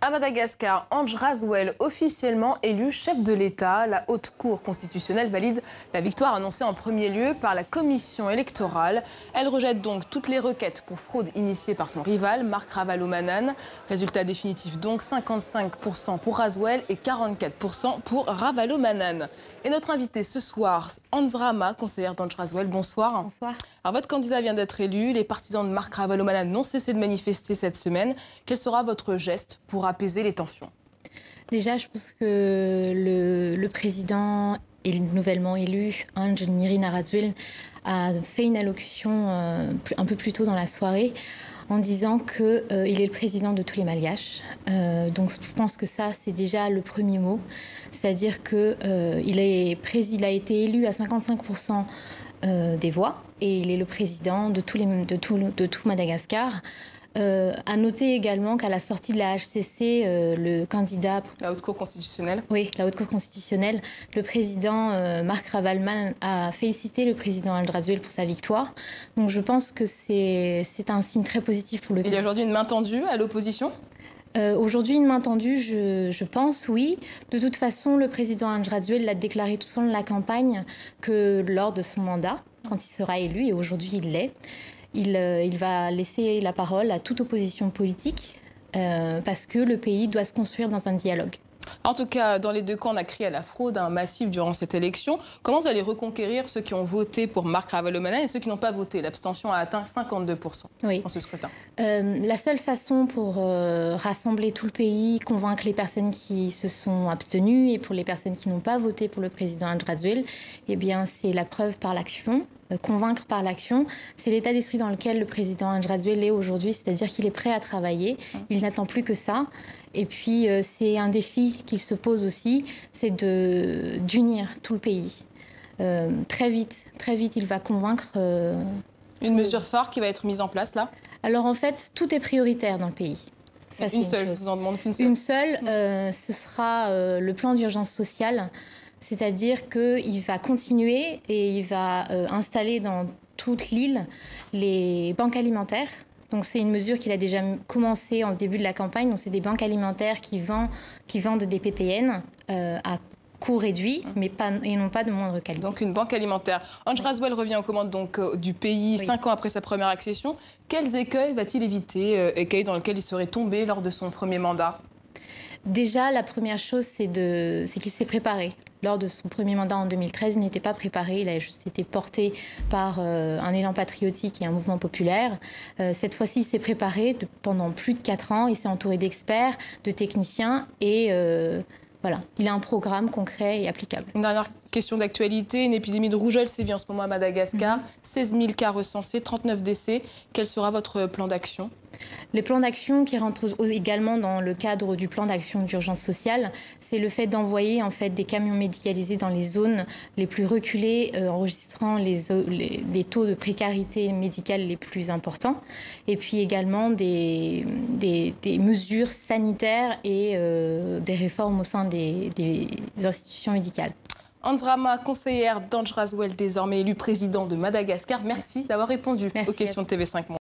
À Madagascar, Andry Rajoelina, officiellement élu chef de l'État. La Haute Cour constitutionnelle valide la victoire annoncée en premier lieu par la commission électorale. Elle rejette donc toutes les requêtes pour fraude initiées par son rival, Marc Ravalomanana. Résultat définitif donc, 55% pour Rajoelina et 44% pour Ravalomanana. Et notre invitée ce soir, Andrama, conseillère d'Andry Rajoelina. Bonsoir. Bonsoir. Alors, votre candidat vient d'être élu. Les partisans de Marc Ravalomanana n'ont cessé de manifester cette semaine. Quel sera votre geste pour apaiser les tensions? Déjà, je pense que le président est nouvellement élu, Andry Rajoelina, a fait une allocution un peu plus tôt dans la soirée en disant qu'il est le président de tous les Malgaches. Donc je pense que ça, c'est déjà le premier mot. C'est-à-dire qu'il a été élu à 55% des voix et il est le président de tout Madagascar. À noter également qu'à la sortie de la HCC, le candidat... La Haute Cour constitutionnelle. Oui, la Haute Cour constitutionnelle. Le président Marc Ravalomanana a félicité le président Andry Rajoelina pour sa victoire. Donc je pense que c'est un signe très positif pour le pays. Il y a aujourd'hui une main tendue à l'opposition? Aujourd'hui, une main tendue, je pense, oui. De toute façon, le président Andry Rajoelina l'a déclaré tout au long de la campagne que lors de son mandat, quand il sera élu, et aujourd'hui il l'est, il va laisser la parole à toute opposition politique parce que le pays doit se construire dans un dialogue. En tout cas, dans les deux camps, on a crié à la fraude massive durant cette élection. Comment vous allez reconquérir ceux qui ont voté pour Marc Ravalomanana et ceux qui n'ont pas voté? L'abstention a atteint 52% dans ce scrutin. La seule façon pour rassembler tout le pays, convaincre les personnes qui se sont abstenues et pour les personnes qui n'ont pas voté pour le président Andry Rajoelina, eh bien, c'est la preuve par l'action. Convaincre par l'action, c'est l'état d'esprit dans lequel le président Andry Rajoelina est aujourd'hui, c'est-à-dire qu'il est prêt à travailler, il n'attend plus que ça. Et puis c'est un défi qu'il se pose aussi, c'est d'unir tout le pays. Très vite, il va convaincre... Une mesure phare qui va être mise en place là? Alors en fait, tout est prioritaire dans le pays. Ça, une seule, je vous en demande qu'une seule. Une seule, ce sera le plan d'urgence sociale. C'est-à-dire qu'il va continuer et il va installer dans toute l'île les banques alimentaires. Donc c'est une mesure qu'il a déjà commencé en début de la campagne. Donc c'est des banques alimentaires qui vendent des PPN à coût réduit, mais et non pas de moindre qualité. Donc une banque alimentaire. Andry Rajoelina revient aux commandes du pays 5 ans après sa première accession. Quels écueils va-t-il éviter, écueils dans lesquels il serait tombé lors de son premier mandat? Déjà, la première chose, c'est qu'il s'est préparé. Lors de son premier mandat en 2013, il n'était pas préparé, il a juste été porté par un élan patriotique et un mouvement populaire. Cette fois-ci, il s'est préparé pendant plus de 4 ans, il s'est entouré d'experts, de techniciens et voilà, il a un programme concret et applicable. Une dernière question d'actualité, une épidémie de rougeole sévit en ce moment à Madagascar, 16 000 cas recensés, 39 décès. Quel sera votre plan d'action? Les plans d'action qui rentrent également dans le cadre du plan d'action d'urgence sociale, c'est le fait d'envoyer en fait des camions médicalisés dans les zones les plus reculées, enregistrant les taux de précarité médicale les plus importants, et puis également des mesures sanitaires et des réformes au sein des institutions médicales. Andrama, conseillère d'Andry Rajoelina, désormais élu président de Madagascar, merci d'avoir répondu aux questions de TV5 Monde.